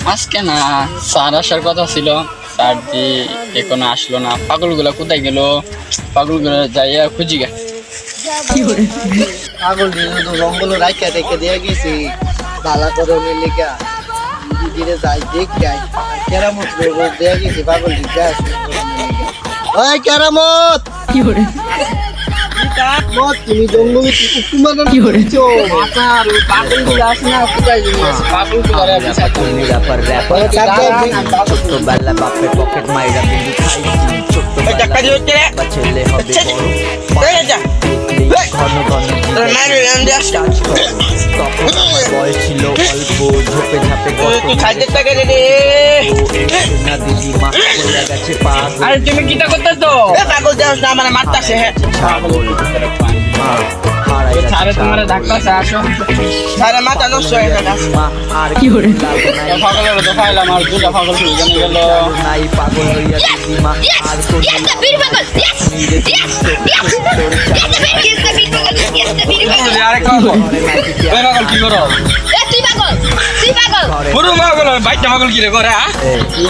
আজকে না স্যার আসার কথা ছিল, স্যার দি এখনো আসলো না। পাগলগুলা কোথায় গেল? পাগলগুলা যাইয়া খুঁজি গে। পাগল রঙ্গল রাইখা রেখে দিয়ে গেছি বালা করণের লেখা দিদিরে যাই দেখ যাই কেরামত দেয়া গেছি পাগল দিকে ওই কেরামত তুমি জঙ্গলে কি করেছো? পাগলগুলো আসে না, কোথায় ছোট্টবেলা বাপের পকেট মাইরা বিন্দু খাইছি ছেলে হবে ঘন ঘন তখন আমার বয়স ছিল অল্প ঝোপে ঝাপে না দিদিমা চলে গেছে পাগল। আরে তুমি কিটা করতেছো? পাগল দেওয়া না আমার মারতাছে। স্যারে তোমার ডাক্তার আসো। স্যারে মাথা নষ্ট হয়ে গেছে। আর কি করে পাগলের তো খাইলাম, আর দুটা পাগল শুরু গেল নাই পাগল হইয়া দিদিমা আর কি করো? পাগল কি রে করে?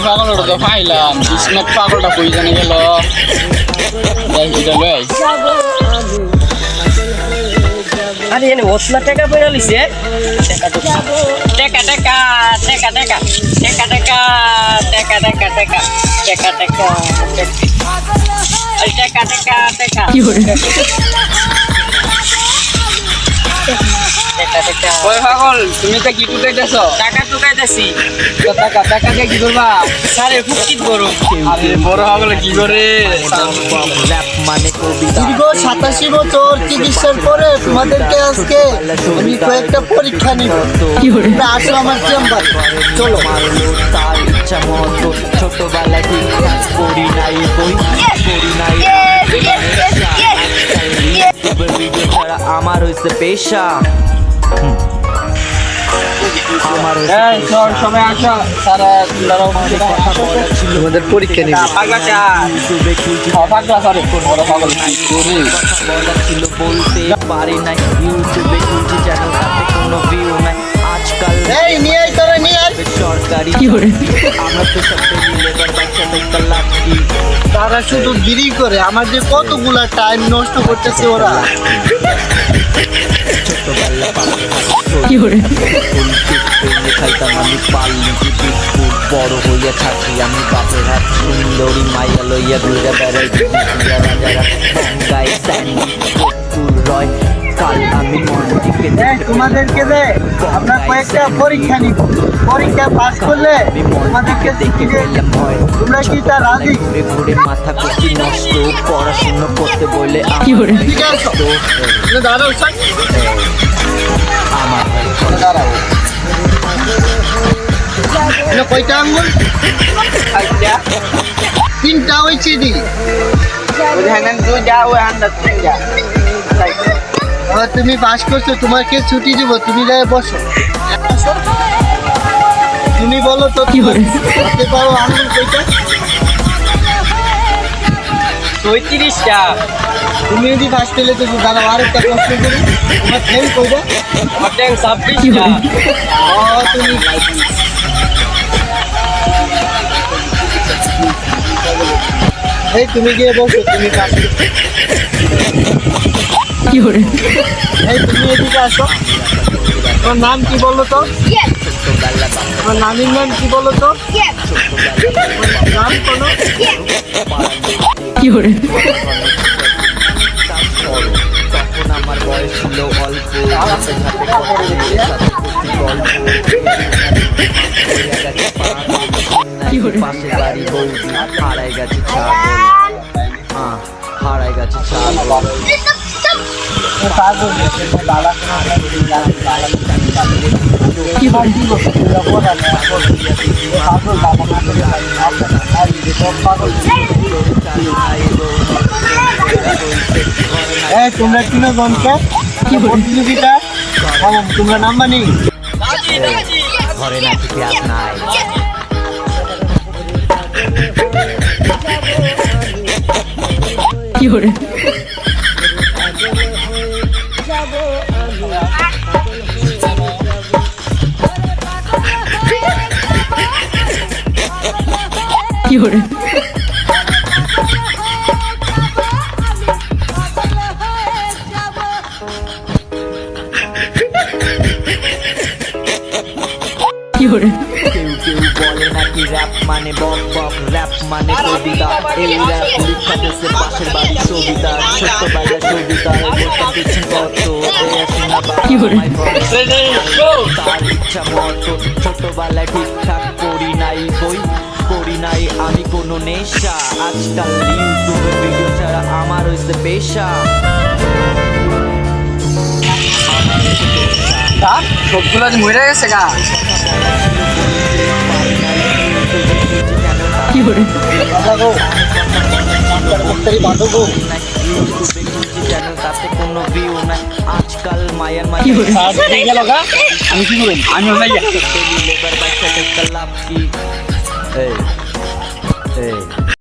পাগলটা তো খাইলাম, পাগলটা কই জানে গেল। আরে এনে ওসলা টাকা পয়সা লিছে টাকা টাকা টাকা টাকা টাকা টাকা টাকা টাকা টাকা টাকা টাকা টাকা টাকা টাকা কি করে ওই পাগল তুমি তো কি টুকাইতেছো? টাকা টুকাইতেছি। টাকা টাকা দিয়ে কি করবা? স্যারে ফুকিট বড়। আরে বড় পাগল কি করে? মানে কবিতা দীর্ঘ 87 বছর চিকিৎসার পরে তোমাদেরকে আজকে আমি কয়েকটা পরীক্ষা নিব। আসো আমার চেম্বার, চলো। তার ইচ্ছা মতো ছোটবেলায় ঠিক করি নাই বই করি নাই ভিডিও ছাড়া আমার হয়েছে পেশা। আমার সবাই আসো, সারা তোমাদের পরীক্ষা নিব। পাগলাটা ইউটিউবে খুঁজি পাগলা সরি বড় পাগল নাই করি। বলা ছিল বলতে পারি নাই ইউটিউবে খুঁজি যেন তাতে কোনো ভিউ নাই। আজকাল এই নিয়ে আয়, তোরা নিয়ে আয়। সরকারি আমরা তো সব লেবার বাচ্চা দেখতে লাগছি। তারা শুধু দেরি করে, আমার যে কতগুলা টাইম নষ্ট করতেছে ওরা। ছোটবেলা কি করে খাইতাম আমি পালি বিস্কুট, বড় হইয়া থাকি আমি বাপের হাত সুন্দরী মাইয়া লইয়া ঘুরে বেড়াই গায়ে স্যান্ডি রয়। কাল আমি মন্দিরকে তোমাদেরকে যে আমরা কয়েকটা পরীক্ষা নিব, পরীক্ষা পাস করলে তোমাদেরকে দেখে গেলাম হয় তোমরা কি তা রাজি? ঘুরে ঘুরে মাথা কুচি নষ্ট পড়াশুনো করতে বলে ঠিক আছে, দাঁড়াও আমার দাঁড়াও। কয়টা আঙ্গুল? তিনটা হয়েছে দি। তুমি পাস করছো, তোমাকে ছুটি দিব, তুমি যাই বসো। তুমি বলো তো কি করতে পারো আঙ্গুল কয়টা? ৩৫টা। তুমি যদি ফার্স্ট পেলে তো দাঁড়াও, আরেকটা প্রশ্ন করি, তোমার ফ্রেন্ড কইবা? আমার ট্যাঙ্ক ২৬টা। তুমি এই তুমি গিয়ে বসো, তুমি ফার্স্ট কি করে? এই তুমি এদিকে আসো। তোমার নাম কি বলো তো? তোমার নানির নাম কি বলো তো? নাম কোনো? কি করে? তখন আমার বয়স ছিল অল্প পাশে বাড়ি বৌদি হারাই গেছে ছাগল, হারাই গেছে ছাগল। তোমরা কিনো জনকে কি প্রতিযোগিতা তোমরা নাম্বার নেই ঘরে নাকি ক্লাস নাই। কি করে? 有人， 有人， কেউ কেউ বলে নাকি র‍্যাপ মানে বক বক, র‍্যাপ মানে কবিতা। এই র‍্যাপ লিখাতেছে পাশের বাড়ির সবিতা, ছোট্টবেলা কবিতার বইটা দিচ্ছেন কত, এই আসিনা কি বলে? তার ইচ্ছা মতো। ছোটবেলায় ঠিকঠাক পড়ি নাই বই, করি নাই আমি কোনো নেশা। আজকাল ইউটিউবে ভিডিও ছাড়া আমার হয়েছে পেশা। সবগুলো মরে গেছে গা।有人， তাতে কোনো ভিউ নাই। আজকাল মায়ের কি বলে? গেল গা, আমি কি করি? আমিও যাই। লেবার বাইক লাভ কি?